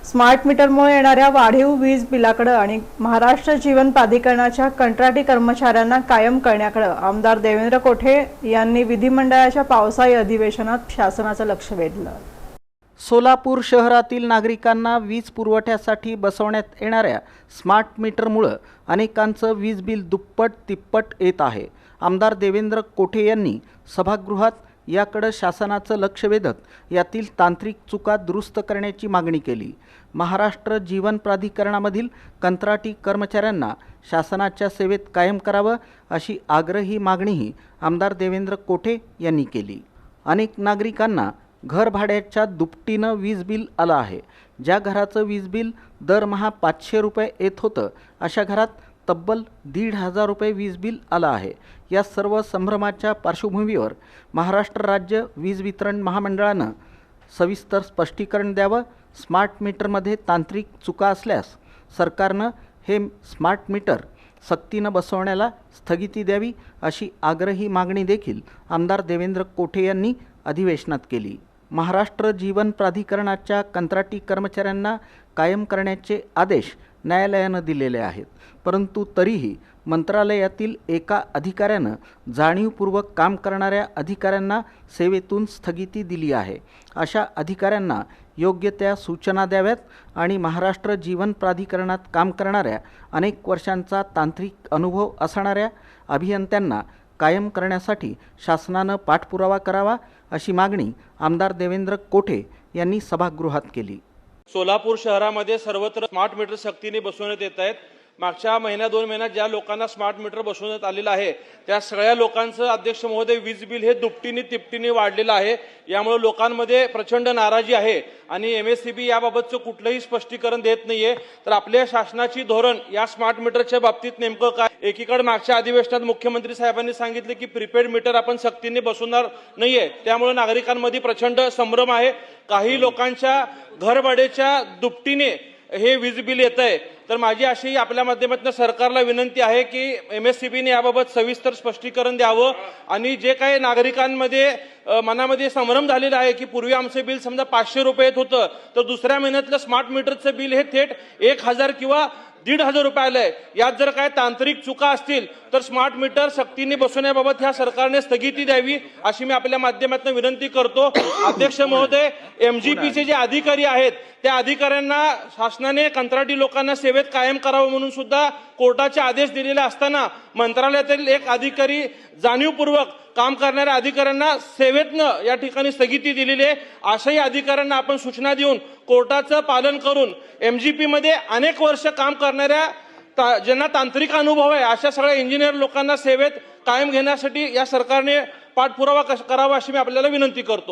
Smart मीटरमुळे येणाऱ्या वाढीव वीज बिलाकडे आणि महाराष्ट्र जीवन प्राधिकरणाच्या कंत्राटी कर्मचाऱ्यांना कायम करण्याकडे आमदार देवेंद्र कोठे यांनी विधिमंडळाच्या पावसाळी अधिवेशनात शासनाचं लक्ष वेधलं। सोलापूर शहरातील नागरिकांना वीज पुरवठ्यासाठी बसवण्यात येणाऱ्या स्मार्ट मीटरमुळे अनेकांचं वीज बिल दुप्पट तिप्पट येत आहे। आमदार देवेंद्र कोठे यांनी सभागृहात याकडे शासनाचं लक्ष वेधत यातील तांत्रिक चुका दुरुस्त करण्याची मागणी केली। महाराष्ट्र जीवन प्राधिकरणामधील कंत्राटी कर्मचाऱ्यांना शासनाच्या सेवेत कायम करावं अशी आग्रही मागणीही आमदार देवेंद्र कोठे यांनी केली। अनेक नागरिकांना घर भाड्याच्या दुपटीनं वीज बिल आलं आहे। ज्या घराचं वीज बिल दरमहा 500 रुपये येत होतं अशा घरात तब्बल 1,500 रुपये वीज बिल आलं आहे। या सर्व संभ्रमाच्या पार्श्वभूमीवर महाराष्ट्र राज्य वीज वितरण महामंडळानं सविस्तर स्पष्टीकरण द्यावं। स्मार्ट मीटरमध्ये तांत्रिक चुका असल्यास सरकारनं हे स्मार्ट मीटर सक्तीनं बसवण्याला स्थगिती द्यावी अशी आग्रही मागणी देखील आमदार देवेंद्र कोठे यांनी अधिवेशनात केली। महाराष्ट्र जीवन प्राधिकरणाच्या कंत्राटी कर्मचाऱ्यांना कायम करण्याचे आदेश न्यायालयानं दिलेले आहेत, परंतु तरीही मंत्रालयातील एका अधिकाऱ्यानं जाणीवपूर्वक काम करणाऱ्या अधिकाऱ्यांना सेवेतून स्थगिती दिली आहे। अशा अधिकाऱ्यांना योग्य त्या सूचना द्याव्यात आणि महाराष्ट्र जीवन प्राधिकरणात काम करणाऱ्या अनेक वर्षांचा तांत्रिक अनुभव असणाऱ्या अभियंत्यांना कायम करण्यासाठी शासनानं पाठपुरावा करावा अशी मागणी आमदार देवेंद्र कोठे यांनी सभागृहात केली। सोलापूर शहरामध्ये सर्वत्र स्मार्ट मीटर सक्तीने बसवण्यात येत आहेत। मागच्या महिन्या 2 महिन्यात ज्या लोकांना स्मार्ट मीटर बसवण्यात आलेलं आहे त्या सगळ्या लोकांचं अध्यक्ष महोदय वीज बिल हे दुपटीने तिपटीने वाढलेलं आहे। यामुळे लोकांमध्ये प्रचंड नाराजी आहे आणि MSCB याबाबतचं कुठलंही स्पष्टीकरण देत नाहीये। तर आपल्या शासनाची धोरण या स्मार्ट मीटरच्या बाबतीत नेमकं काय? एकीकडे मागच्या अधिवेशनात मुख्यमंत्री साहेबांनी सांगितले की प्रीपेड मीटर आपण सक्तीने बसवणार नाहीये, त्यामुळे नागरिकांमध्ये प्रचंड संभ्रम आहे। काही लोकांच्या घरभाड्याच्या दुपटीने हे वीज बिल येत आहे। तर माझी अशी आपल्या माध्यमातून सरकारला विनंती आहे की MSCBने याबाबत सविस्तर स्पष्टीकरण द्यावं आणि जे काही नागरिकांमध्ये मनामध्ये संभ्रम झालेला आहे की पूर्वी आमचं बिल समजा 500 रुपये येत होतं तर दुसऱ्या महिन्यातलं स्मार्ट मीटरचं बिल हे थेट 1,000 किंवा 1,500 रुपये आलंय। यात जर काय तांत्रिक चुका असतील तर स्मार्ट मीटर सक्तीने बसवण्याबाबत ह्या सरकारने स्थगिती द्यावी अशी मी आपल्या माध्यमातून विनंती करतो। अध्यक्ष महोदय, MGPचे जे अधिकारी आहेत त्या अधिकाऱ्यांना शासनाने कंत्राटी लोकांना सेवेत कायम करावं म्हणून सुद्धा कोर्टाचे आदेश दिलेले असताना मंत्रालयातील एक अधिकारी जाणीवपूर्वक काम करणाऱ्या अधिकाऱ्यांना सेवेतनं या ठिकाणी स्थगिती दिलेली आहे। अशाही अधिकाऱ्यांना आपण सूचना देऊन कोर्टाचं पालन करून MGP मध्ये अनेक वर्ष काम करणाऱ्या ज्यांना तांत्रिक अनुभव आहे अशा सगळ्या इंजिनियर लोकांना सेवेत कायम घेण्यासाठी या सरकारने पाठपुरावा करावा अशी मी आपल्याला विनंती करतो।